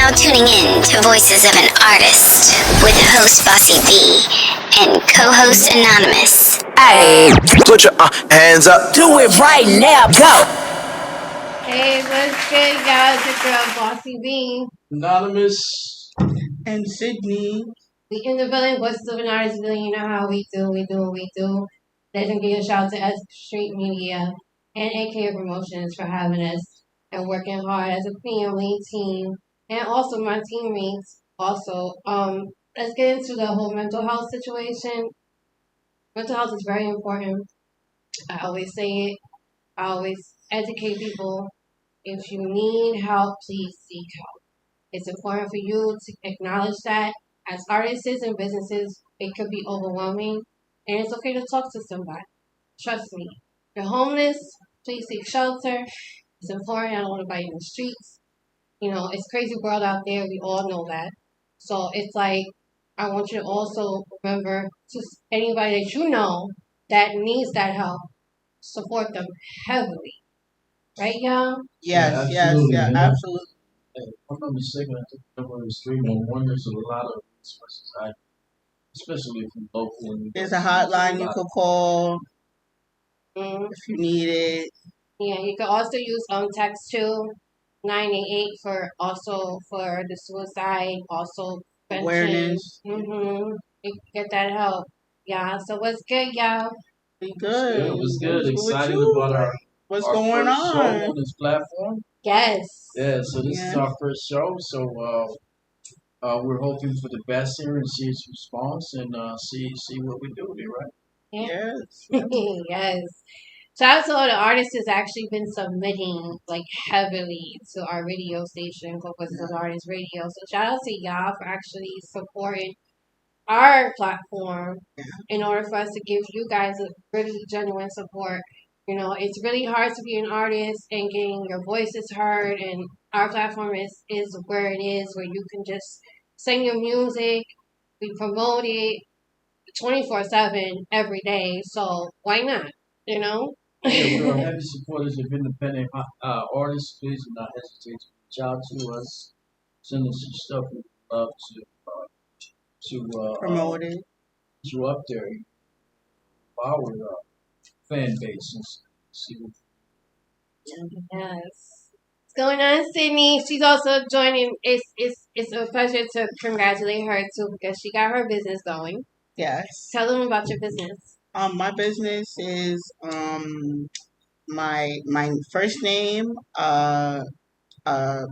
now tuning in to Voices of an Artist with host Bossie Vee and co-host Anonymouz. Hey, put your hands up. Do it right now. Go. Hey, what's good, y'all? It's your girl, Bossie Vee. Anonymouz. And Sydney. We in the building, Voices of an Artist building. You know how we do. Let's give a shout out to S Street Media and AK Promotions for having us and working hard as a family team. And also my teammates. Also, let's get into the whole mental health situation. Mental health is very important. I always say it. I always educate people. If you need help, please seek help. It's important for you to acknowledge that. As artists and businesses, it could be overwhelming, and it's okay to talk to somebody. Trust me. If you're homeless, please seek shelter. It's important. I don't want to bite in the streets. You know, it's a crazy world out there. We all know that. So it's like, I want you to also remember to anybody that you know that needs that help, support them heavily. Right, y'all? Yes, absolutely. If I'm not mistaken, I think the number is 311. There's a lot of resources, especially from local. There's a hotline you could call if you need it. Yeah, you can also use text 988 for the suicide, also awareness. You can get that help. Yeah. So what's good, y'all? Be good. It was good. Excited about what's our going first on show on this platform. Yes. Yeah. So this is our first show. So we're hoping for the best here and see its response and see what we do here, right? Yes. Yes. Shout out to all the artists who's actually been submitting like heavily to our radio station, Voices of Artists Radio. So shout out to y'all for actually supporting our platform in order for us to give you guys a really genuine support. You know, it's really hard to be an artist and getting your voices heard, and our platform is where it is, where you can just sing your music. We promote it 24/7 every day, so why not? You know? Yeah, we are heavy supporters of independent artists. Please do not hesitate to reach out to us. Send us your stuff. We'd love to promote it. You up there, our fan base, and see what. Yes. What's going on, Sydney? She's also joining. It's a pleasure to congratulate her too because she got her business going. Yes. Tell them about your business. My business is my first name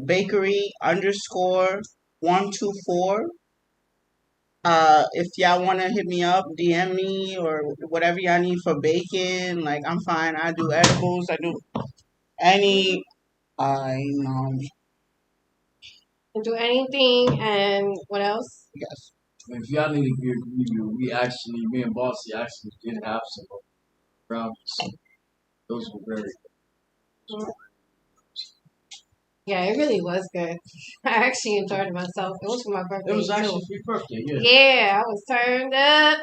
bakery _124. If y'all want to hit me up, DM me or whatever y'all need for baking. Like, I'm fine. I do edibles. I do any. Do anything, and what else? Yes. If y'all need to get review, me and Bossie actually did have some brownies. Those were very good. Yeah, it really was good. I actually enjoyed it myself. It was for my birthday. It was actually for your birthday, yeah. Yeah, I was turned up.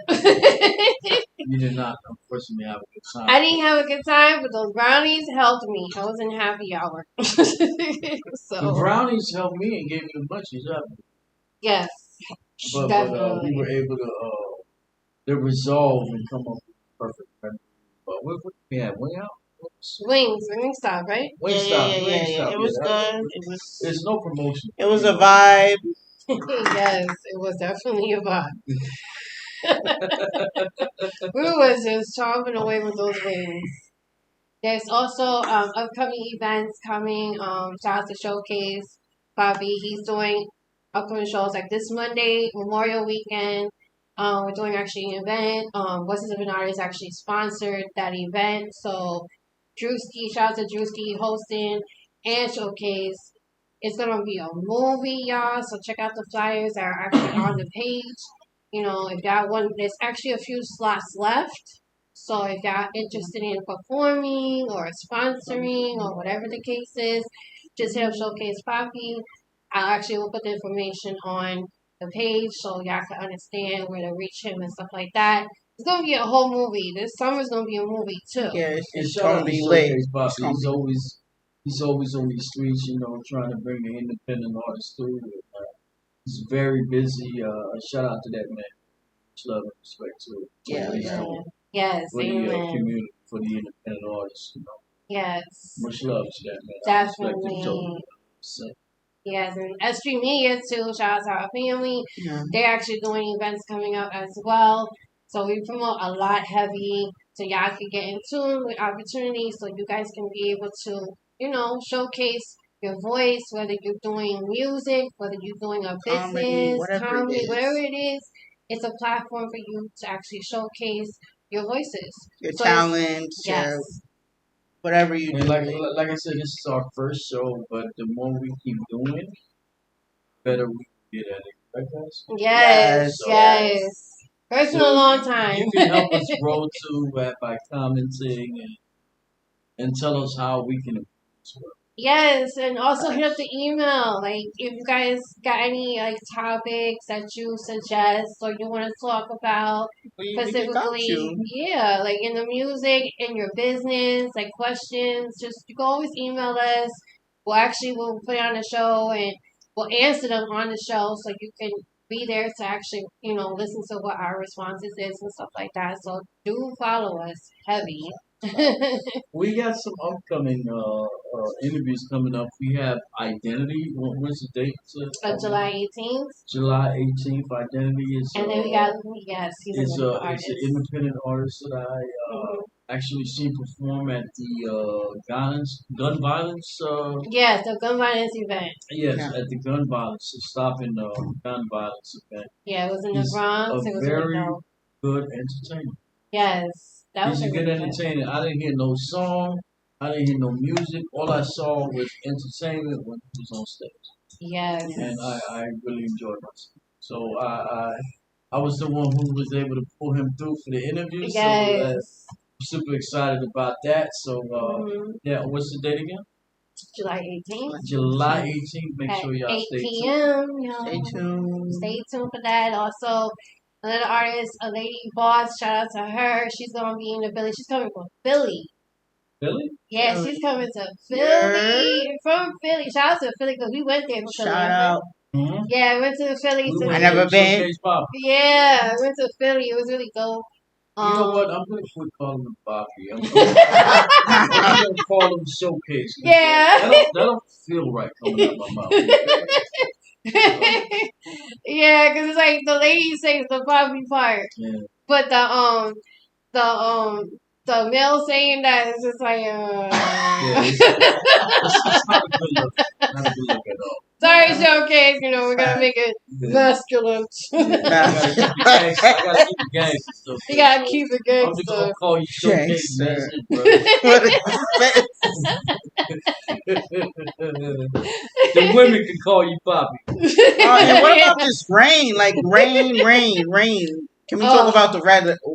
You did not, unfortunately, have a good time. I didn't have a good time, but those brownies helped me. I was in happy hour. So the brownies helped me and gave me the munchies up. Yes, but we were able to resolve and come up with the perfect remedy. But what did we have? Wingstop, right? Yeah. It was good. There's no promotion. It was a vibe. Yes, it was definitely a vibe. We was just chomping away with those wings. There's also upcoming events coming. Shout out to Showcase Bobby. He's doing upcoming shows like this Monday, Memorial Weekend. We're doing actually an event. Voices of an Artist actually sponsored that event. So Drewski, shout out to Drewski hosting and Showcase. It's gonna be a movie, y'all. So check out the flyers that are actually on the page. You know, if y'all want, there's actually a few slots left. So if y'all interested in performing or sponsoring or whatever the case is, just hit up Showcase Poppy. I actually will put the information on the page so y'all can understand where to reach him and stuff like that. It's gonna be a whole movie. This summer's gonna be a movie too. Yeah, it's gonna be lit. He's always he's always on these streets, trying to bring the independent artists through. He's very busy. Shout out to that man. Much love and respect to Yeah, what he's yeah. doing Yes, for the amen. community, for the independent artists. Yes, Much love to that man. I respect him definitely. totally. So, Yes, and S3 Media too. Shout out to our family. Yeah. They're actually doing events coming up as well. So we promote a lot heavy, so y'all can get in tune with opportunities, so you guys can be able to, showcase your voice, whether you're doing music, whether you're doing a Comedy, business, whatever it comedy, whatever is. it is. It's a platform for you to actually showcase your voices. Your So it's- talent, yes, whatever you and do. like I said, this is our first show, but the more we keep doing, better we get at it. Right, guys? yes, Yes, yes. First in a So long time. You can help us grow too by commenting and tell us how we can improve as well. Yes, and also hit up the email. Like, if you guys got any topics that you suggest or you want to talk about We can got specifically, you. yeah, like in the music, in your business, like questions, just you can always email us. We'll put it on the show and we'll answer them on the show so you can be there to actually, listen to what our responses is and stuff like that. So do follow us heavy. We got some upcoming interviews coming up. We have Identity. When's the date? July 18th. July 18th. Identity is. And then we got, yes, he's It's an a artist. it's an independent artist that I actually seen perform at the gun violence. Yes, the gun violence event. Yes, Yeah. at the gun violence, stopping gun violence event. Yeah, it was in the He's Bronx. a It was very really dope. good entertainer. Yes, that was He's a good really entertainer. I didn't hear no song. I didn't hear no music. All I saw was entertainment when he was on stage, Yes. and I really enjoyed myself. So I was the one who was able to pull him through for the interview. So Yes. I'm super excited about that. So Mhm. yeah, what's the date again? July 18th July 18th. Make at sure y'all 8 stay tuned. p.m. Stay tuned. Stay tuned for that. Also, another artist, a lady boss, shout out to her. She's going to be in the Philly. She's coming from Philly. Philly? Yeah, Philly. she's coming to Philly. Yeah. From Philly. Shout out to Philly because we went there for Philly. Shout out. Mm-hmm. Yeah, we went to Philly. We to went I never to been. Showcase Pop. Yeah, I went to Philly. It was really dope. You know what? I'm gonna quit calling them Bobby. I'm gonna call them Showcase. Yeah. That don't feel right coming out my mouth. Yeah, because it's like the lady says the Bobby part, Yeah. but the male saying that is just like Yeah, it's not a good look. Not a good look at all. Sorry, Showcase. We're gonna make it Yeah. masculine. I gotta keep the gangster stuff. You gotta keep it good. I'm just gonna call you Showcase, man. Gangster. That's it, bro. The women can call you Bobby. And what about this rain? Like rain. Can we talk about the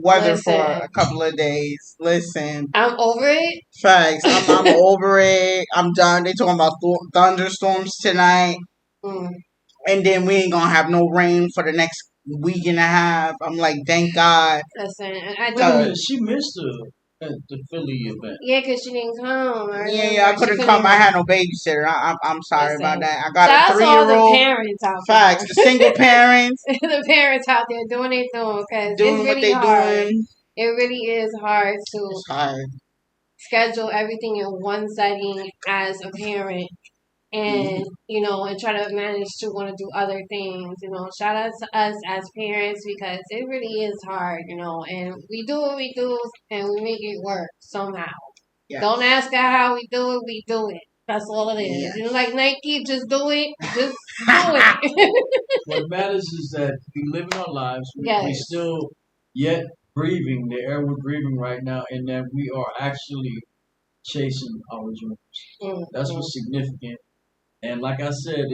weather for Listen. a couple of days? Listen, I'm over it. facts. I'm over it. I'm done. They talking about thunderstorms tonight, Mm. and then we ain't gonna have no rain for the next week and a half. I'm like, thank God. Listen, Wait a minute, she missed the Philly event. yeah, because she didn't come. Yeah, I couldn't come. I had no babysitter. I'm sorry about that. I got Shout a out to all the 3-year-old. parents out Facts. The single parents the parents out there doing their thing because doing it's what really they hard. doing. It really is hard to It's hard. schedule everything in one setting as a parent and and try to manage to want to do other things. Shout out to us as parents because it really is hard, and we do what we do and we make it work somehow. Yes. Don't ask us how we do it. That's all it is. Yes. Like Nike, just do it. Just do it. What matters is that we living our lives. We Yes. still yet breathing the air we're breathing right now, and that we are actually chasing our dreams. That's what's significant. And like I said,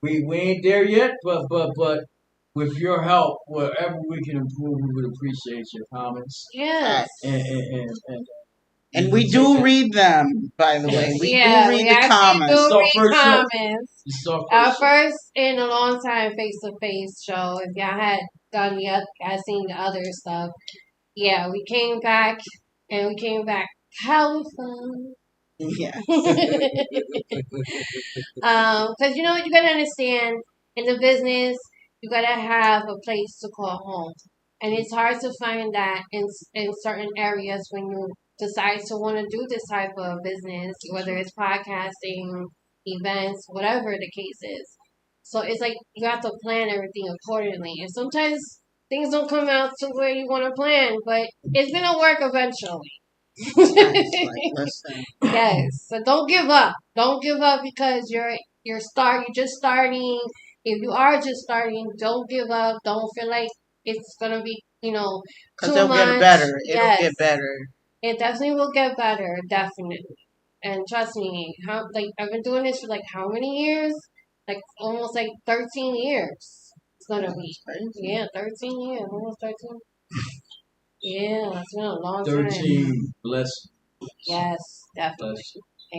we ain't there yet, but with your help, wherever we can improve, we would appreciate your comments. Yes. And we do read them, by the way. We do read we the actually comments. do So read first up- comments. It's our Our first. first in a long time face-to-face show. If y'all had done seen the other stuff. Yeah, we came back and we came back hella fun. Yeah. Because you know you gotta understand in the business you gotta have a place to call home, and it's hard to find that in certain areas when you decide to want to do this type of business, whether it's podcasting, events, whatever the case is. So it's like you have to plan everything accordingly, and sometimes things don't come out to where you want to plan, but it's gonna work eventually. Listen. Yes. So don't give up. Don't give up because you're just starting. If you are just starting, don't give up. Don't feel like it's gonna be, Because too it'll get much. better. It'll Yes. get better. It definitely will get better, definitely. And trust me, I've been doing this for like how many years? Like almost like 13 years. It's gonna be. Yeah, 13 years, almost 13. Yeah, it's been a long time. 13 blessings. Yes, definitely.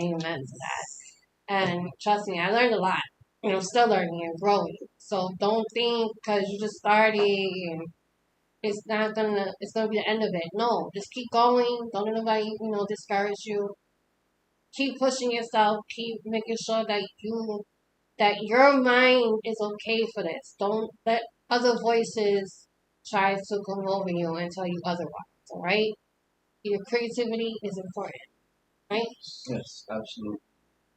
Amen to that. And trust me, I learned a lot. I'm still learning and growing. So don't think because you just started and it's gonna be the end of it. No, just keep going. Don't let nobody, discourage you. Keep pushing yourself. Keep making sure that your mind is okay for this. Don't let other voices try to come over you and tell you otherwise. All right? Your creativity is important, right? Yes, absolutely.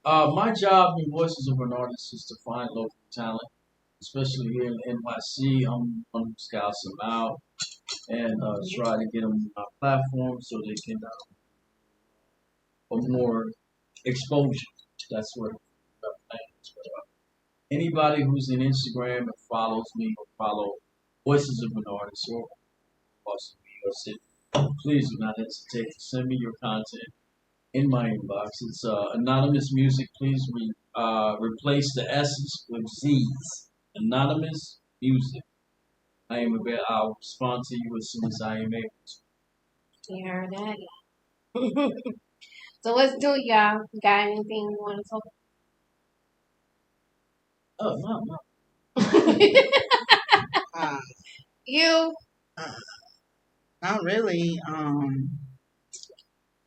My job in Voices of an Artist is to find local talent, especially here in NYC. I'm one who scouts them out and try to get them on my platform so they can more exposure. That's what I'm playing. Anybody who's in Instagram and follows me or follow Voices of an Artist or Bossie Vee or Sid, please do not hesitate to send me your content in my inbox. It's Anonymous Music. Please replace the S's with Z's. Anonymous Music. I'll respond to you as soon as I am able to. You heard that? So let's do it, y'all. Got anything you want to talk Oh, no. about? Uh, You? uh, Not really.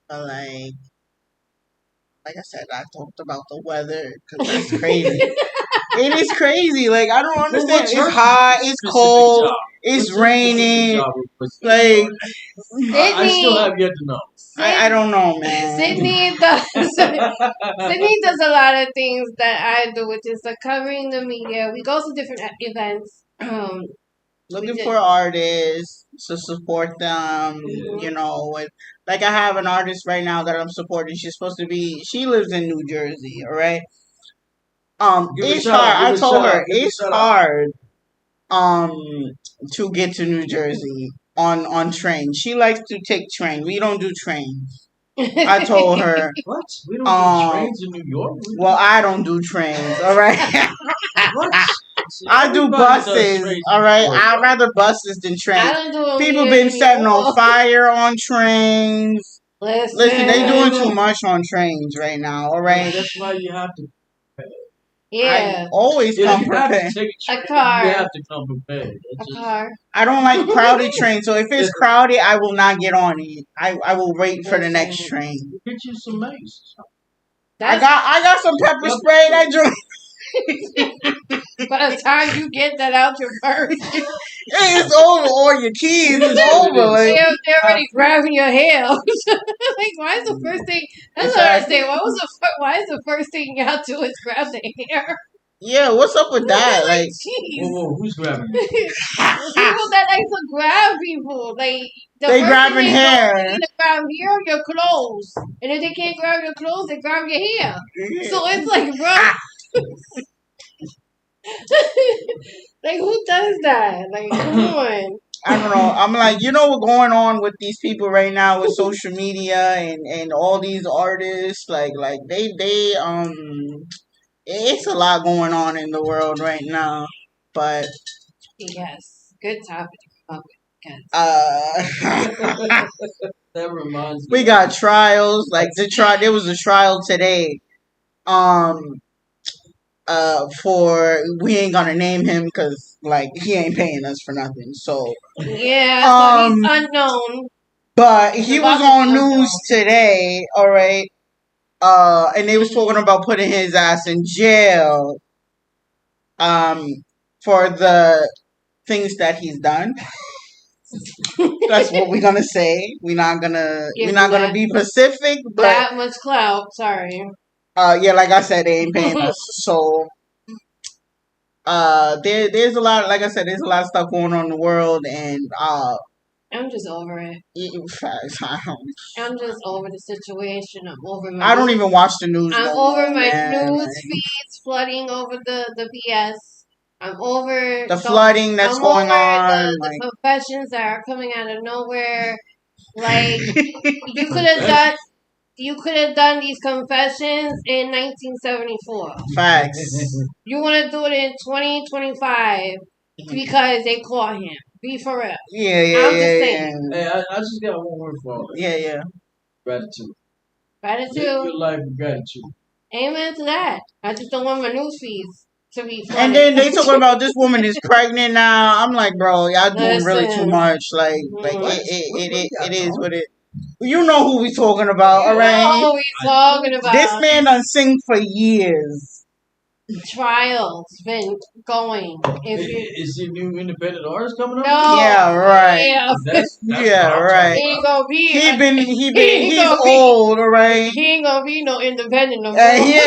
But like I said, I talked about the weather because that's crazy. It is crazy. Like I don't understand. It's hot. It's cold. It's raining. Like I still have yet to know. I don't know, man. Sydney does. Sydney does a lot of things that I do, which is covering the media. We go to different events. Looking for artists to support them. Like I have an artist right now that I'm supporting. She lives in New Jersey. All right. It's hard. I told her it's hard. Um, to get to New Jersey on train. She likes to take train. We don't do trains. I told her. What? We don't do trains in New York? Well, I don't do trains. All right. What? I do buses. All right. I'd rather buses than I trains. don't do them People here been setting on anymore. fire on trains. Listen, they doing too much on trains right now. All right. That's why you have to. Yeah, I always come If you have prepared. to take a a train, car. you have to come prepared. a car. I don't like crowded trains, so if it's crowded, I will not get on it. I will wait for the next train. Get you some mace. I got some pepper spray. That joint. By the time you get that out your purse, It's over, or your keys. It's over. Like, they're already grabbing your hair. Like, why is the first thing? That's what I say. Why is the first thing y'all do is grab the hair? yeah, what's up with that? Like, jeez. Whoa, who's grabbing it? People that like to grab people, like they grabbing hair. They either grab hair or your clothes, and if they can't grab your clothes, they grab your hair. Yeah. So it's like, bro, like who does that? Like, come on. I don't know. I'm like, what's going on with these people right now with social media and all these artists. Like they it's a lot going on in the world right now. But Yes, good topic. That reminds me. we got trials. Like there was a trial today. For we ain't gonna name him because like he ain't paying us for nothing. So Yeah, so he's unknown. but he was on news today. All right. And they was talking about putting his ass in jail, um, for the things that he's done. That's what we're gonna say. We're not gonna be specific, but that much clout. Sorry. yeah, like I said, they ain't paying us. So there's a lot. Like I said, there's a lot of stuff going on in the world, and I'm just over it. I'm just over the situation. I'm over my. I don't even watch the news. I'm no over more, my man. news feeds flooding over the BS. I'm over The flooding that's I'm going over on. the confessions that are coming out of nowhere. Like you could have done these confessions in 1974. Facts. You want to do it in 2025 because they caught him. Be for real. Yeah. I'm just saying. Hey, I just got one word for all that. Yeah. Gratitude. Gratitude. Live your life with gratitude. Amen to that. I just don't want my news feeds to be flooded. And then they talking about this woman is pregnant now. I'm like, bro, y'all doing really too much. Like it is what it. You know who we talking about, all right? You know who we talking about. This man done sing for years. Trials been going. Is he a new independent artist coming up? No. Yeah, right. Yeah, That's right. He ain't gonna be. He's old, all right. He ain't gonna be no independent no more. He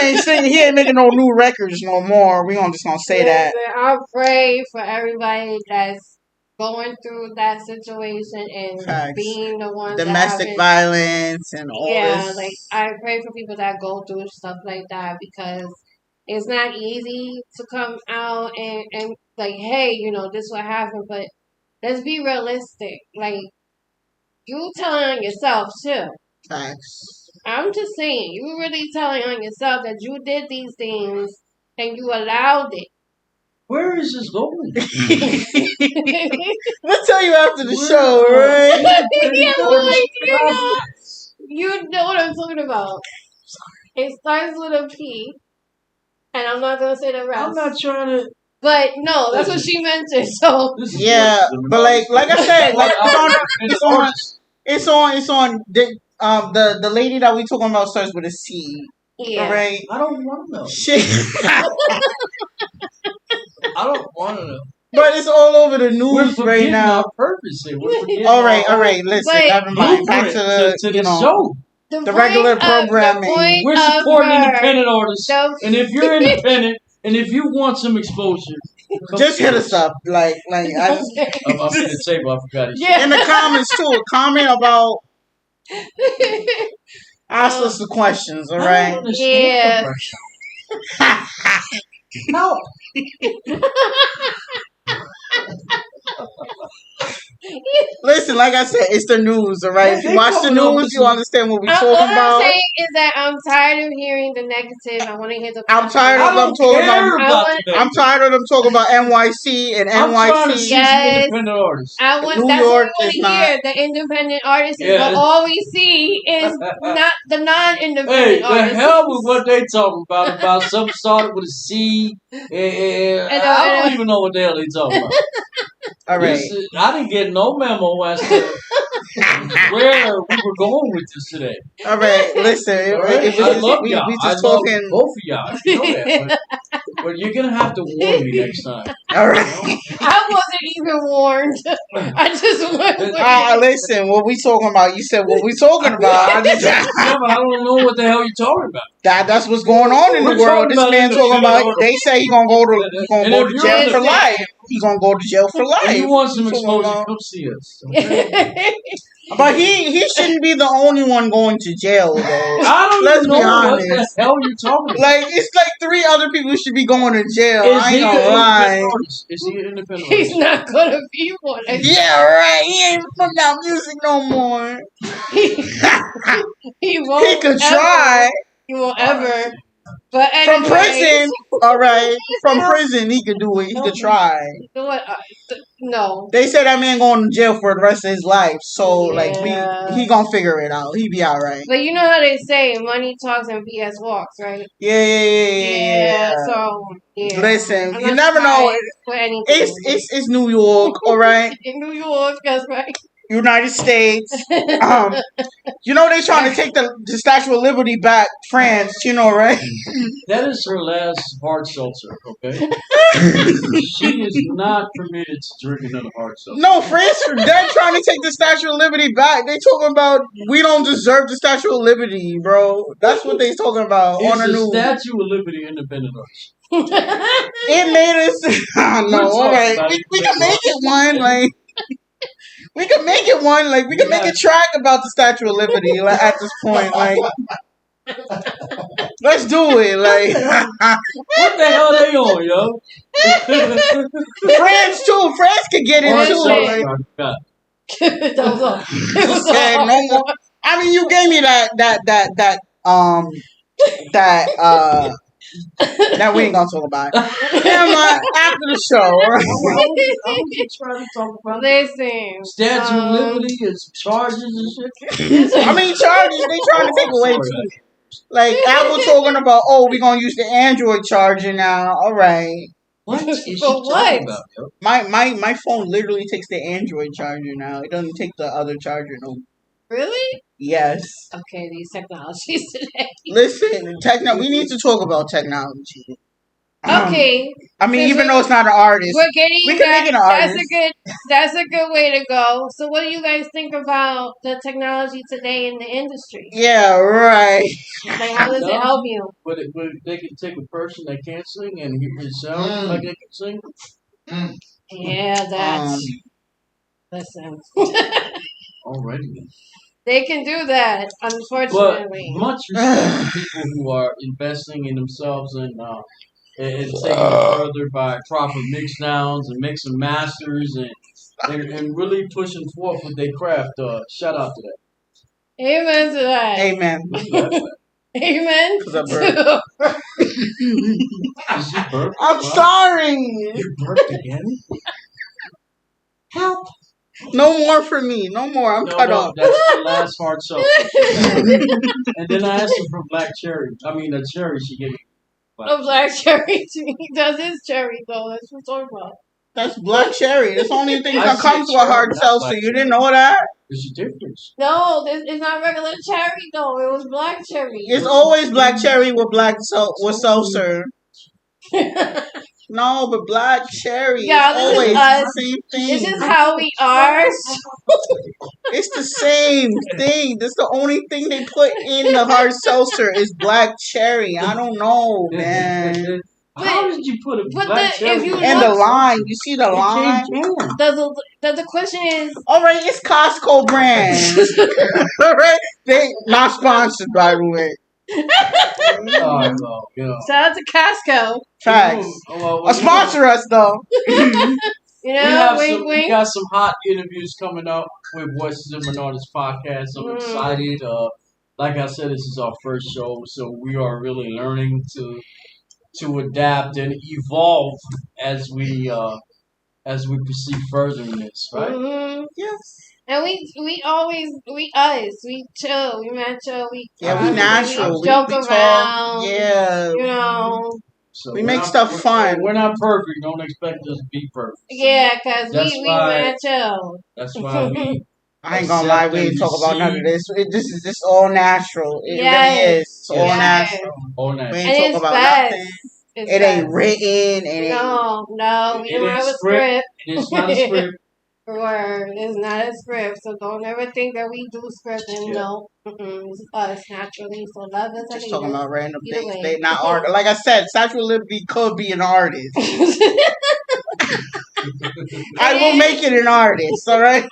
ain't making no new records no more. We just gonna say that. I pray for everybody that's going through that situation and Facts. being the one domestic violence and all this. Like I pray for people that go through stuff like that because it's not easy to come out and like, hey, you know, this what happened, but let's be realistic. Like, you telling on yourself too. Facts. I'm just saying, you really telling on yourself that you did these things and you allowed it. Where is this going? We'll tell you after the show, right? You know what I'm talking about. It starts with a P, and I'm not gonna say the rest. I'm not trying to. But no, that's what she mentioned. So yeah, but like I said, like it's on the lady that we talking about starts with a C. Yeah. Right? I don't want to know. Shit. I don't want to know. But it's all over the news right now. Our purpose here. All right. Listen, never mind. Back to the show. The regular programming. We're supporting independent artists, and if you're independent, and if you want some exposure, just hit us up. Like I'm in the table. I forgot it. Yeah. In the comments too. Comment about. Ask us the questions. All right. Yeah. No. Listen, like I said, it's the news, all right? If you watch the news, you understand what we're talking about. What I'm saying is that I'm tired of hearing the negative. I want to hear the I'm tired of them talking about. I'm tired of them talking about NYC and I'm NYC. trying to see independent artists. New York is not. Hear the independent artists, but all we see is not the non-independent artists. The hell with what they talking about something started with a C. I don't even know what the hell they talking about. All right. I didn't get no memo as to where we were going with this today. All right, listen. Right? I love y'all. We just talking. Both of y'all. You know that, but you're gonna have to warn me next time. All right. I wasn't even warned. I just went. Listen. What we talking about? You said what we talking about. Yeah, but I don't know what the hell you're talking about. That's what's going on in the world. This man talking about. They say he's gonna go to jail for life. He's gonna go to jail for life. If you want some exposure, come see us. Okay? But he shouldn't be the only one going to jail, though. I don't Let's know be honest. what the hell you talking about. Like, it's like 3 other people should be going to jail. I ain't gonna lie. Is he an independent artist? He's not gonna be one. Yeah, right. He ain't putting out music no more. He won't. He could try. He won't ever. But anyway, from prison, all right. From prison, he could do it. He could try. No. They said that man going to jail for the rest of his life. So, like, he gonna figure it out. He be all right. But you know how they say money talks and BS walks, right? Yeah. So, yeah. Listen, you never know. It's New York, all right? In New York, that's right. United States. You know they trying to take the Statue of Liberty back, France. You know, right? That is her last hard seltzer, okay? She is not permitted to drink another hard seltzer. No, France, they're trying to take the Statue of Liberty back. They talking about we don't deserve the Statue of Liberty, bro. That's what they talking about on the Is news. the Statue of Liberty independent artist? It made us. I don't know. We'll All talk right, about it. we can make it one. Like we can make it one. Like we can make a track about the Statue of Liberty. Like at this point, like let's do it. Like What the hell they on, yo? France too. France can get it too. Like, okay, no more. I mean, you gave me that we ain't gonna talk about it. Never mind. After the show. I was just trying to talk about Listen. Statue of Liberty is charges and shit. I mean, charges they trying to take away too. Like Apple talking about, oh, we're gonna use the Android charger now. All right. What is she For what? talking about, yo? My phone literally takes the Android charger now. It doesn't take the other charger no. Really? Yes. Okay, these technologies today. Listen, we need to talk about technology. Okay. I mean, So even though it's not an artist, We're getting we can make it an artist. That's a good way to go. So what do you guys think about the technology today in the industry? Yeah, right. Like how does it help you? But they can take a person that can't sing and it sounds like they can sing. Yeah, that's listen. Already. They can do that, But unfortunately. much respect to people who are investing in themselves and taking it further by proper mix downs and mix and masters and really pushing forth with their craft. Shout out to that. Amen to that. Amen. Amen. Is you burped? I'm sorry. You burped again? Help. No more for me. No more. I'm cut off. That's the last hard seltzer. And then I asked her for black cherry. I mean, a cherry. She gave me A black cherry. He does his cherry though. That's what we're talking about. That's black cherry. That's the only thing I that comes said to a hard cherry, not seltzer. black You didn't know that? There's a difference. No, it's not regular cherry though. It was black cherry. It's always black cherry with with seltzer. No, but black cherry Yeah, is this is always us. the same thing. This is how we are. It's the same thing. That's the only thing they put in the hard seltzer is black cherry. I don't know, man. How did you put a but black the- cherry? if you And the line, you see the line? The question is, All right, it's Costco brand. All right, they not sponsored by the way. Oh, no, yeah. shout out to Costco. Facts. Well, Sponsor us though. You we know, wink, we wink. got some hot interviews coming up with Voices of an Artist podcast. I'm excited. Like I said, this is our first show, so we are really learning to adapt and evolve as we proceed further in this, right? Mm-hmm. Yes. And we always we chill, we man chill, we We cry, natural. we joke we around, talk. Yeah. you know. So We we're make not- stuff we're- fun. We're not perfect. Don't expect us to be perfect. Yeah, cause That's we why- man chill. That's why we. I ain't gonna lie, we ain't talk about none of this. This is just all natural. It really is. It's all Yes. natural. All We that. And ain't it's talk about best. nothing. It's It ain't best. written. It ain't. No, we It don't ain't have a script. script. It's not a script. Word, it's not a script, so don't ever think that we do script and Yeah. no, it's us naturally. So love us. Just talking about random Either things. way. They not art. Like I said, Statue of Liberty could be an artist. I will make it an artist. All right.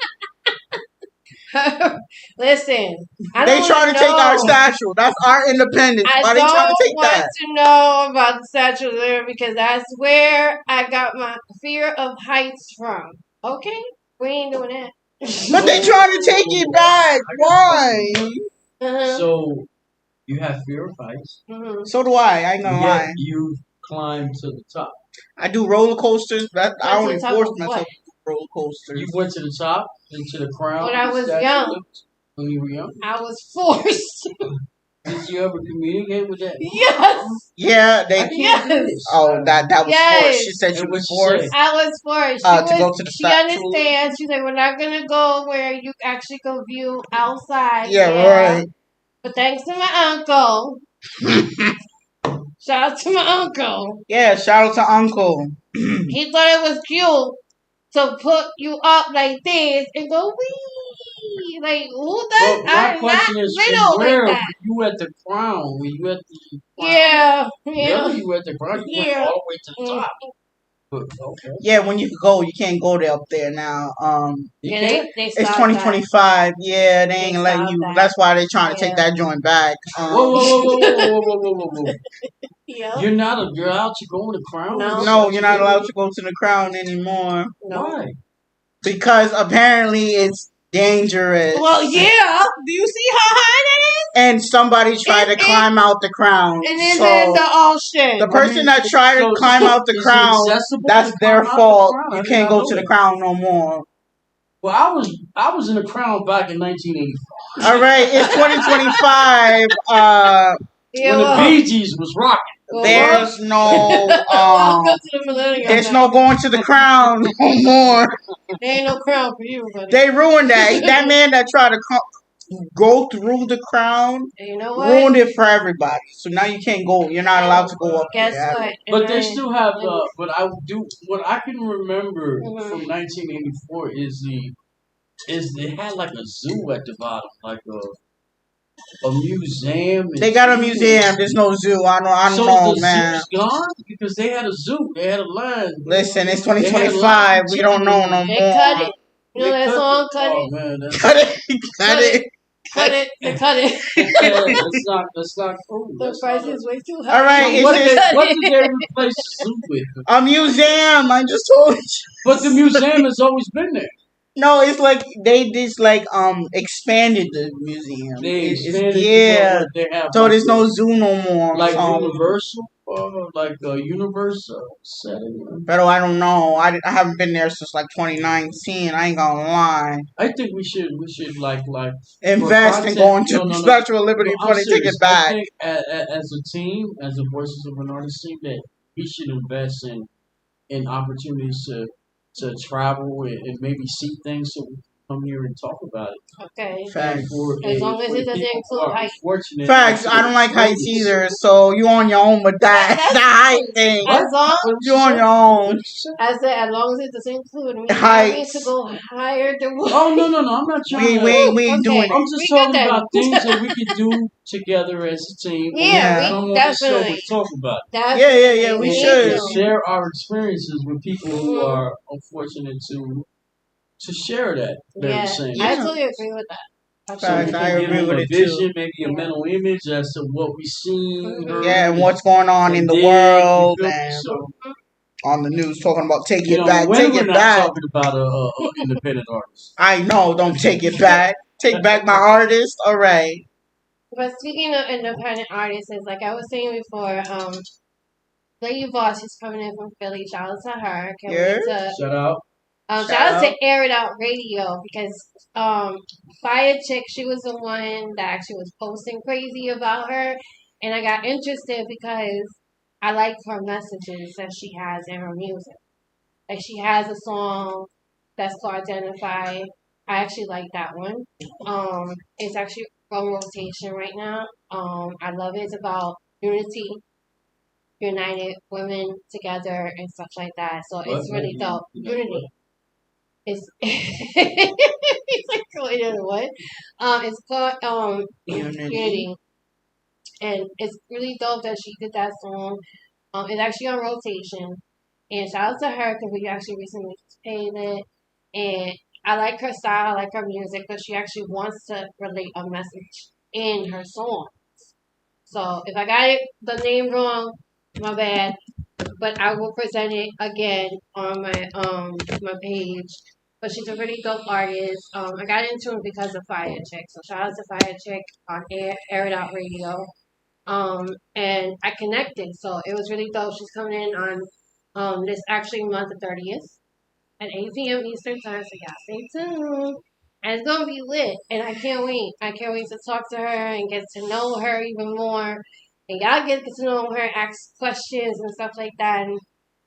Listen, I They don't trying to take our know. statue. That's our independence. I Why they don't trying to take want that? to know about the Statue of Liberty because that's where I got my fear of heights from. Okay, we ain't doing that. But they trying to take it back. Why? Uh-huh. So you have fear of heights. Mhm. So do I. I ain't gonna Yet lie. you climb to the top. I do roller coasters. But I What's only the top force of myself what? to do roller coasters. You went to the top, into the crown. When I was Statue of young. Liberty. When you were young. I was forced. Did you ever communicate with that? Yes. Yeah, they. Yes. Oh, that was forced. Yes. She said she And was what she forced. say? I was forced. To go to the She understands. She's like, we're not gonna go where you actually can view outside. Yeah, right. But thanks to my uncle. Shout out to my uncle. Yeah, shout out to Uncle. He thought it was cute to put you up like this and go wee. Like who does? But my I'm question not is, little where like were that. you at the crown? Were you at the crown? Yeah. Really? You were at the crown? You went Yeah. all the way to the Mm. top. But, okay. Yeah, when you go, you can't go there up there now. You Yeah, can't? they It's stopped 2025. Yeah, they ain't letting stopped you. that. That's why they trying to take Yeah. that joint back. Whoa. Yeah. You're not a girl out to go to the crown? No. No, you're not allowed to go to the crown anymore No. Why? because apparently it's dangerous. Well, yeah. Do you see how high that is? And somebody tried to climb out the crown. And it's So in the ocean. the person that tried to climb out the is it crown, accessible that's to their climb out the fault. crown? I You did can't not go know to the that. crown no more. Well, I was in the crown back in 1984 All right, it's 2025. Yeah, when the well, Bee Gees was rocking. There's no welcome to the millennium. there's no going to the crown no more. There ain't no crown for you, buddy. They ruined that. That man that tried to go through the crown And you know what? ruined it for everybody. So now you can't go. You're not allowed to go up Guess there. what? But they still have but I do what I can remember Mhm. from 1984 is they had like a zoo at the bottom, like a museum. They got a museum. There's no zoo. I don't know, the man. zoo's gone because they had a zoo. They had a line. Listen, it's They had a 2025. line. We don't know no They cut more. it. You know that song, Cut Oh It? man, that's Cut it. Cut it. Cut it. They cut it. that's not cool. The price is way too high. All right, So what it's just did they replace the zoo with? a museum. I just told you. But the museum has always been there. No, it's like they just like expanded the museum. They It's- expanded it yeah. to they have So like there's no zoo no more. like Universal, like a Universal setting. But I don't know. I haven't been there since like 2019. I ain't gonna lie. I think we should like Invest in content- going to no. Statue of Liberty I'm before they take serious. it back. I think as a team, as a Voices of an Artist team, that we should invest in opportunities to travel and maybe see things so we can come here and talk about it. Okay. Facts. As long as it doesn't include height. Facts. I don't like heights either. So you on your own with that height thing. As long You on your own. as long as it doesn't include me Heights. having to go higher than what. Oh no! I'm not trying. We ain't doing it. I'm just We got talking that. about things that we can do together as a team. Yeah, Come we on the show definitely. and talk about it. Yeah, we And should. share our experiences with people who are unfortunate to share that very Yeah, same. I totally agree with that. So Facts, we can I give agree them with a it, vision, too. maybe a mental image as to what we seen. heard, Yeah, and what's going on in the did, world you feel me? and So, on the news talking about take you it know, back, when take we're it not back. talking about a independent artist. I know, don't take it back. Take back my artist. All right. But speaking of independent artists, it's like I was saying before, Lady Boss is coming in from Philly. Shout out to her. Can't wait to Shout out. shout out to Air It Out Radio because Fire Chick, she was the one that actually was posting crazy about her, and I got interested because I like her messages that she has in her music. Like she has a song that's called Identify. I actually like that one. It's actually on rotation right now. I love it. It's about unity, united women together and stuff like that. So it's really dope. Unity. It's it's like going in what? It's called Unity. And it's really dope that she did that song. It's actually on rotation. And shout out to her because we actually recently played it. And I like her style, I like her music, but she actually wants to relate a message in her songs. So if I got the name wrong, my bad. But I will present it again on my page. But she's a really dope artist. I got into it because of Fire Chick. So shout out to Fire Chick on Air It Out Radio. And I connected, so it was really dope. She's coming in on this actually month the 30th at 8 p.m. Eastern time. So y'all stay tuned. And it's gonna be lit, and I can't wait. I can't wait to talk to her and get to know her even more. And y'all get to know her, ask questions and stuff like that.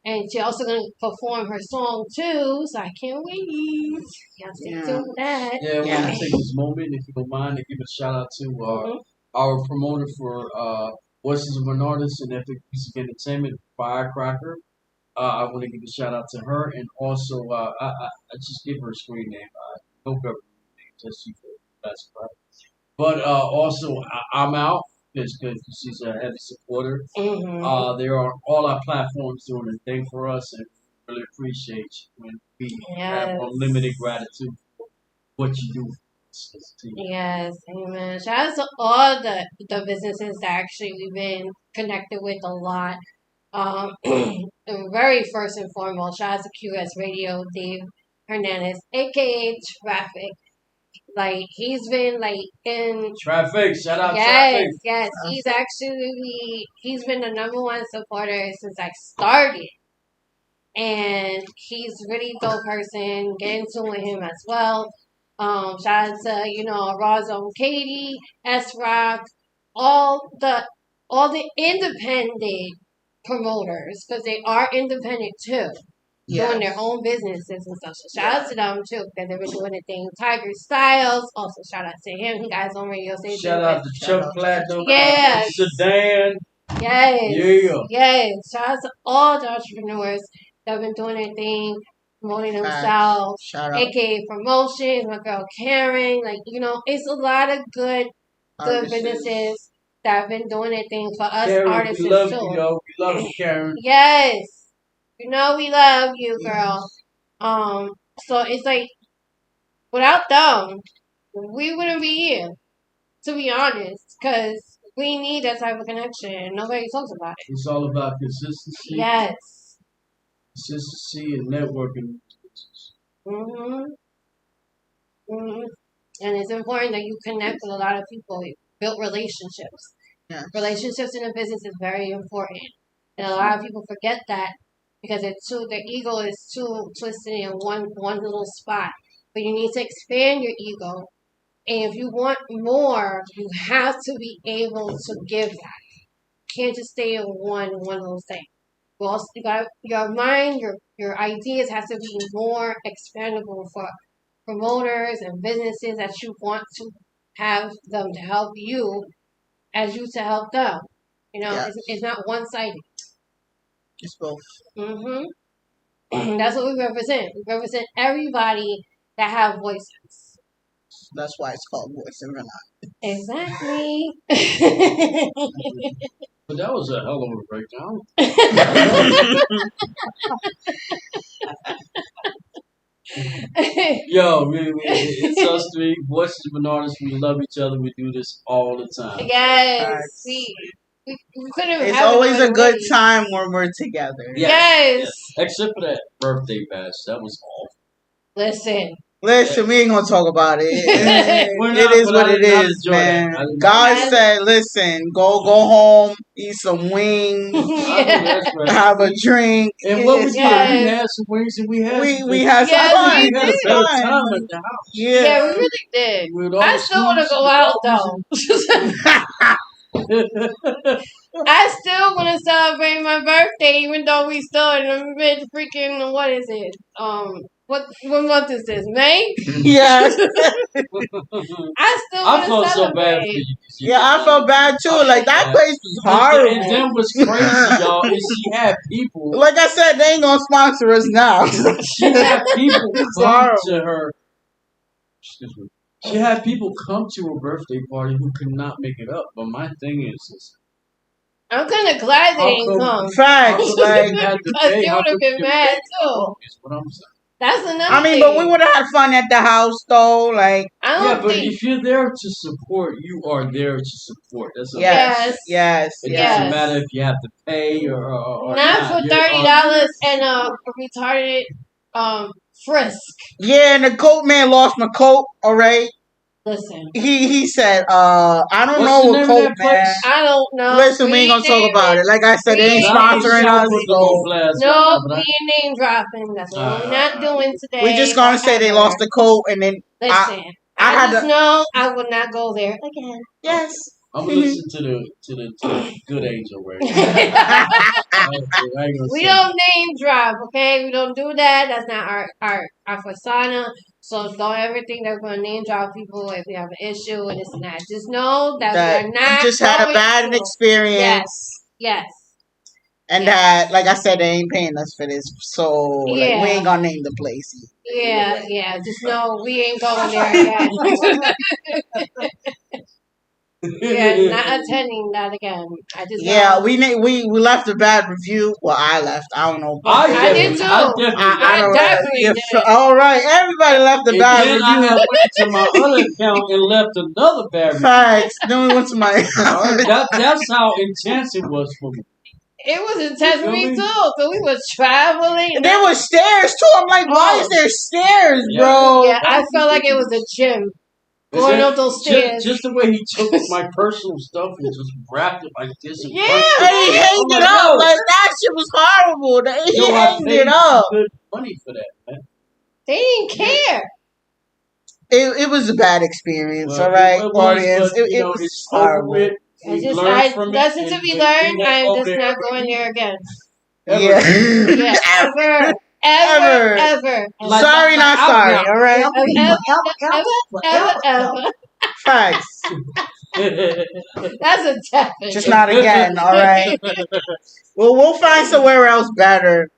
And she also gonna perform her song too, so I can't wait. Y'all stay tuned for that. Yeah, I want to take this moment, if you don't mind, to give a shout out to our promoter for Voices of an Artist and Epic Music Entertainment, Firecracker. I want to give a shout out to her, and also I just give her a screen name. No government name, just you that's right. But also I'm out because she's a heavy supporter. They're on all our platforms doing a thing for us, and really appreciate you when we have unlimited gratitude for what you do for us as a team. Yes, amen. Shout out to all the businesses that actually we've been connected with a lot. Very first and foremost, shout out to QS Radio, Dave Hernandez, aka Traffic. Like he's been like in Traffic, shout out Traffic. Yes, he's been the number one supporter since I started. And he's really dope person. Get into with him as well. Shout out to, Raw Katie, S Rock, all the independent promoters, because they are independent too. Doing their own businesses and stuff. So shout out to them too, because they've been doing a thing. Tiger Styles, also shout out to him. He got his own radio station. Shout out to Chuck Platinum. Yes. Sedan. Yes. Yeah. Yes. Shout out to all the entrepreneurs that have been doing their thing, promoting themselves. Shout out. AKA Promotions, my girl Karen. Like, it's a lot of good businesses that have been doing their thing for us Karen, artists we love too. you, yo. We love you, Karen. Yes. We love you, girl. So it's like, without them, we wouldn't be here, to be honest, because we need that type of connection. Nobody talks about it. It's all about consistency. Yes. Consistency and networking. And it's important that you connect with a lot of people. You build relationships. Yeah. Relationships in a business is very important. And a lot of people forget that because their ego is too twisted in one little spot. But you need to expand your ego. And if you want more, you have to be able to give that. You can't just stay in one little thing. You also got your mind, your ideas have to be more expandable for promoters and businesses that you want to have them to help you as you to help them. It's not one-sided. It's both. That's what we represent. We represent everybody that have voices. That's why it's called Voice of an Artist. Exactly. But that was a hell of a breakdown. Yo, it's us three, Voices of an Artist. We love each other. We do this all the time. Yes. We couldn't. It's always a good time when we're together. Yes. Except for that birthday bash. That was awful. Listen, we ain't gonna talk about it. It is what it is, man. God said, listen, go home, eat some wings, have a drink. And what we did, we had some wings and we had some fun. We had a better time at the house. Yeah, we really did. I still want to go out though. I still want to celebrate my birthday, even though we still in the mid freaking, what is it? What month is this? May? Yeah. I still want to felt celebrate. So bad for you. Yeah, I felt bad too. Like that place was horrible. And then what's crazy, y'all, is she had people. Like I said, they ain't gonna sponsor us now. She had people come to her. Excuse me. She had people come to her birthday party who could not make it up. But my thing is I'm kind of glad they didn't come. Facts, like because they would have been mad too. Is what I'm saying. That's another thing. But we would have had fun at the house though. Like, but if you're there to support, you are there to support. That's yes. It doesn't matter if you have to pay or not for $30 and a retarded frisk. Yeah, and the coat man lost my coat. All right. Listen. He said, I don't know what coat, man. I don't know. Listen, we ain't gonna talk about it. Like I said, they ain't sponsoring us. No, we ain't name dropping. That's what we're not doing today. We're just gonna say they lost the coat, and then Listen, I I had just to. know I will not go there again. Yes. I'm gonna listen to the good angel right We now. I ain't gonna say don't name drop, okay? We don't do that. That's not our persona. So don't ever think that we're gonna name drop people if we have an issue and this and that. Just know that That we're you not just had a going bad to. experience. Yes. And Yes. that, like I said, they ain't paying us for this. So, like, we Yeah. ain't gonna name the place. Yeah. Just know we ain't going there again. We are not attending that again. I just Yeah, know. we left a bad review. Well, I left. I don't know. I did too. I definitely. I I don't definitely know. did. All right, everybody left a And bad then I review. had went to my other account and left another bad review. Facts. Then we went to my. All right, that's how intense it was for me. It was intense for me You feel too. So we was traveling. There was stairs too. I'm like, why is there stairs, bro? Yeah, I felt like it was a gym. Going up those stairs. Just the way he took my personal stuff and just wrapped it like this. And Yeah, And he hanged it up. Like, that shit was horrible. He Yo, I hanged paid it up. good money for that, man. They didn't care. It was a bad experience, Well, all right, it was, audience. but, It it's was over horrible. with. We Just, learned from it. lesson to be learned. I'm just not going there again. Yeah. Yeah, ever. Like, Sorry, not sorry, all right? Ever. Facts. That's a definite. Just not again, all right? Well, we'll find somewhere else better.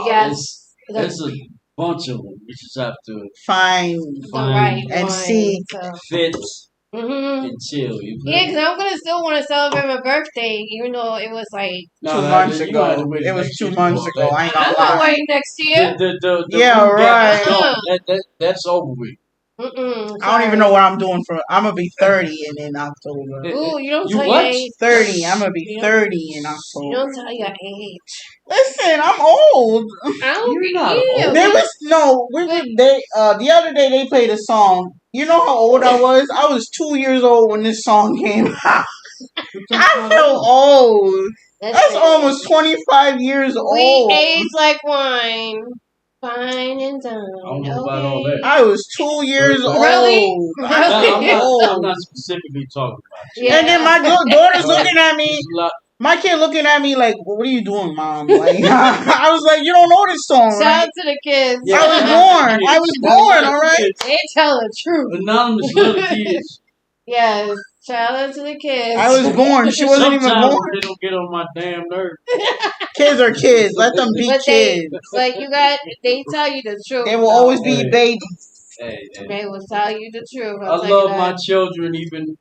Yes. There's a bunch of them. We just have to Find The right and one, seek. so. fit Mm-hmm. and chill. You feel Yeah, me? because I'm gonna still want to celebrate my birthday, even though it was like No, 2 no, months you don't have to ago. wait It was next 2 year months for ago. all I ain't I'm gonna not lie. waiting next year. The Yeah, room gap, right. no, that's over with. I don't even know what I'm doing for. I'm gonna be 30 in October. Ooh, you don't You tell what? your age. 30. I'm gonna be 30 in You October. don't tell your age. Listen, I'm old. I don't You're be not yeah, old. There was no. We were they. The other day they played a song. You know how old I was? I was 2 years old when this song came out. I feel old. That's almost 25 years We old. age like wine. Fine and done. I don't know about all that. I was 2 years old. Really? I'm old. I'm not specifically talking about you. Yeah. And then my daughter's But looking at me. there's a lot- My kid looking at me like, "What are you doing, mom?" Like, I was like, "You don't know this song, Shout right?" out to the kids. Yeah. I was born. All right. They tell the truth. Anonymous little kids. Yes. Shout out to the kids. I was born. She wasn't even Sometimes born. they don't get on my damn nerves. Kids are kids. Let them be But kids. they tell you the truth. They will though. always be Hey. babies. Hey, They will tell you the truth. I I'll tell you love that. my children, even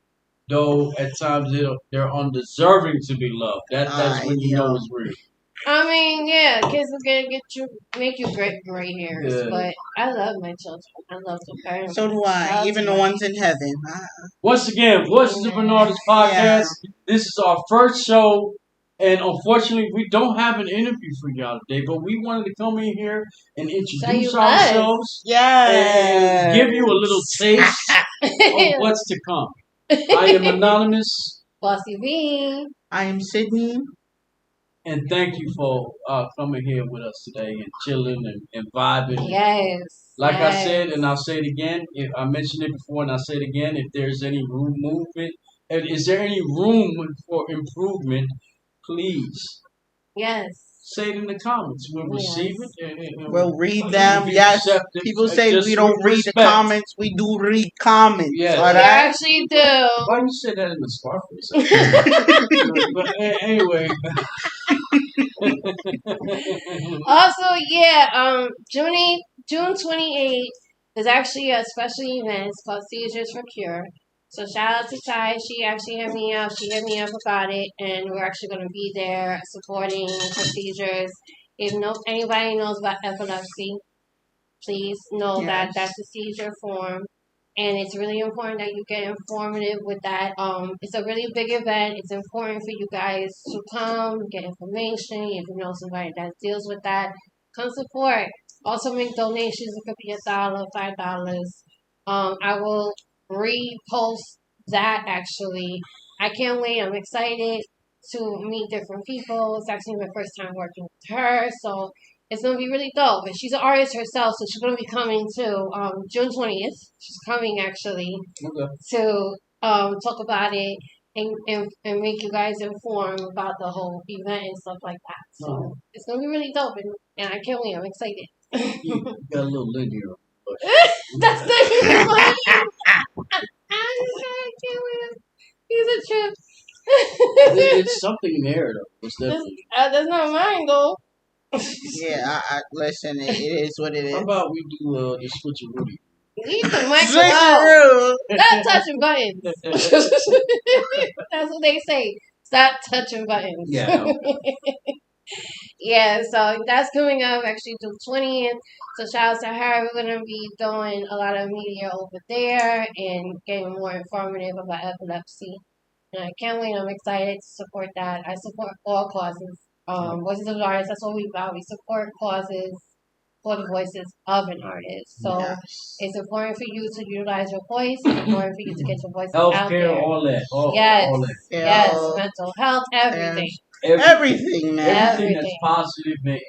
though at times they're undeserving to be loved. That's when you know it's real. I mean, yeah, kids will make you gray hairs, Yeah. but I love my children. I love them very much. So do I. Even the ones in heaven. Once again, Voices of an Artist podcast. This is our first show, and unfortunately, we don't have an interview for y'all today. But we wanted to come in here and introduce ourselves and give you a little taste of what's to come. I am Anonymous. Bossie Vee. I am Sydney. And thank you for coming here with us today and chilling and vibing. Yes. Like I said, and I'll say it again. If I mentioned it before, and I'll say it again. If there's any is there any room for improvement? Please. Yes. Say it in the comments. We'll receive it. We'll read them. Yes. People say we don't read the comments. We do read comments. Yes. All We right. actually do. Why you say that in the Scarface? But anyway. Also, yeah, June 28th is actually a special event. It's called Seizures for Cure. So shout out to Ty. She actually hit me up. She hit me up about it, and we're actually going to be there supporting procedures. If anybody knows about epilepsy, please know that that's a seizure form, and it's really important that you get informative with that. It's a really big event. It's important for you guys to come get information. If you know somebody that deals with that, come support. Also make donations. It could be $1, $5. I will repost that actually. I can't wait. I'm excited to meet different people. It's actually my first time working with her, so It's gonna be really dope. And she's an artist herself, so she's gonna be coming to June 20th. She's coming actually to talk about it and make you guys informed about the whole event and stuff like that. So it's gonna be really dope, and I can't wait. I'm excited. You got a little lid here. That's not even funny. I can't wait. He's a trip. It's something in there though. It's definitely. That's not mine though. Yeah, I listen. It is what it is. How about we do the switcheroo? Leave the mic alone. Stop touching buttons. That's what they say. Stop touching buttons. Yeah. Yeah, so that's coming up actually June 20th. So shout out to her. We're going to be doing a lot of media over there and getting more informative about epilepsy. And I can't wait. I'm excited to support that. I support all causes. Voices of artists, that's what we about. We support causes for the voices of an artist. So it's important for you to utilize your voice. It's important for you to get your voice out there. Healthcare, all that. All that. Yes, mental health, everything. Everything, man. Everything that's positive and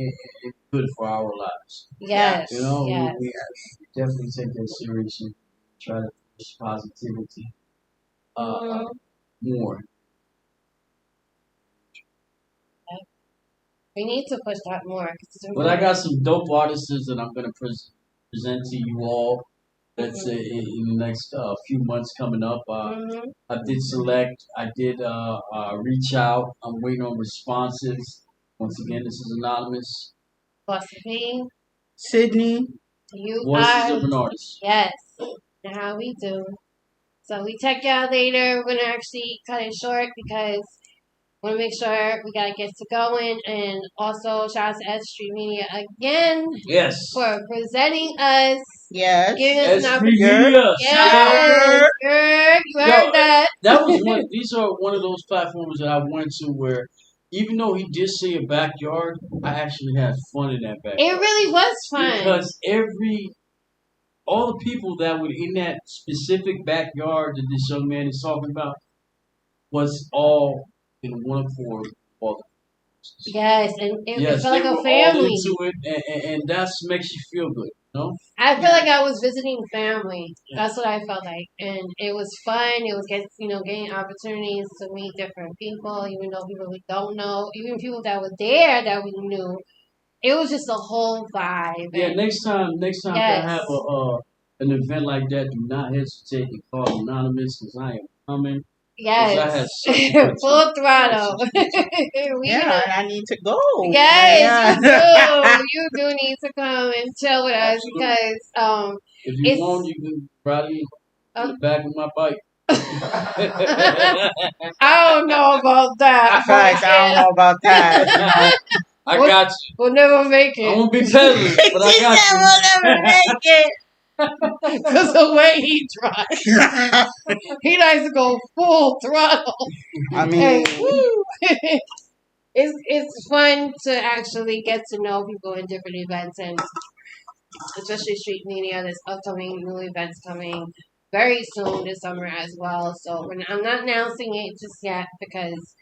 good for our lives. Yes. You know, yes. we definitely take that seriously. Try to push positivity more. We need to push that more. But I got some dope artists that I'm going to present to you all. That's in the next few months coming up. I did select. I did reach out. I'm waiting on responses. Once again, this is Anonymouz. Bossie Vee. Sydney. You Voices of an Artist. Yes. And how we do. So we check y'all later. We're going to actually cut it short because we want to make sure we got to get to going. And also, shout out to S Street Media again. Yes. For presenting us. Yes. Giving us an opportunity. Yes. You heard that. That was one. These are one of those platforms that I went to where, even though he did say a backyard, I actually had fun in that backyard. It really was fun. Because all the people that were in that specific backyard that this young man is talking about was all in one accord. Yes, and it felt like a family. All into it, and that makes you feel good, you know? I feel like I was visiting family. That's what I felt like, and it was fun. It was getting opportunities to meet different people, even though people we don't know, even people that were there that we knew. It was just a whole vibe. Yeah, next time I have an event like that, do not hesitate to call Anonymouz because I am coming. Yes, full throttle. I need to go. Yes, you do. You do need to come and chill with us because if you want, you can probably in the back of my bike. I don't know about that. Facts, I don't know about that. I got you. We'll never make it. I won't be peddling, but I got you. We'll never make it. Because the way he drives, he likes to go full throttle. I mean, it's fun to actually get to know people in different events, and especially street media. There's upcoming new events coming very soon this summer as well. So I'm not announcing it just yet because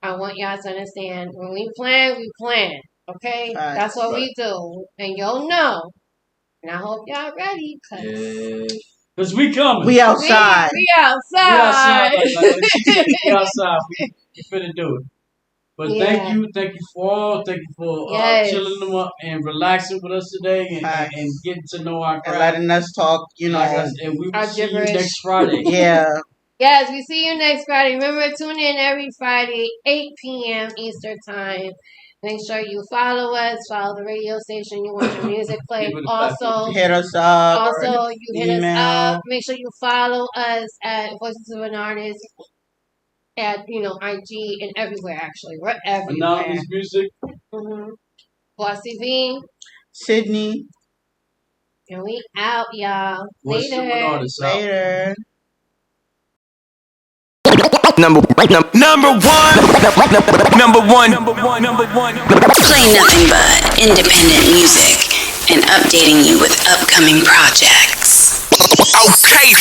I want y'all to understand when we plan, we plan. Okay, that's what we do, and you'll know. And I hope y'all ready, because we coming. We outside. We outside. We outside. We finna do it. But thank you for chilling them up and relaxing with us today and getting to know our crowd. And letting us talk, you know. And we will see you next Friday. Yes, we see you next Friday. Remember, tune in every Friday, 8 p.m. Eastern Time. Make sure you follow us, follow the radio station you want your music played. Also, hit us up. Also, you hit us up. Make sure you follow us at Voices of an Artist at IG and everywhere. Actually, we're everywhere. Anonymouz music. Bossie Vee. Sydney. And we out, y'all. Later. Number one. Play nothing but independent music and updating you with upcoming projects. Okay.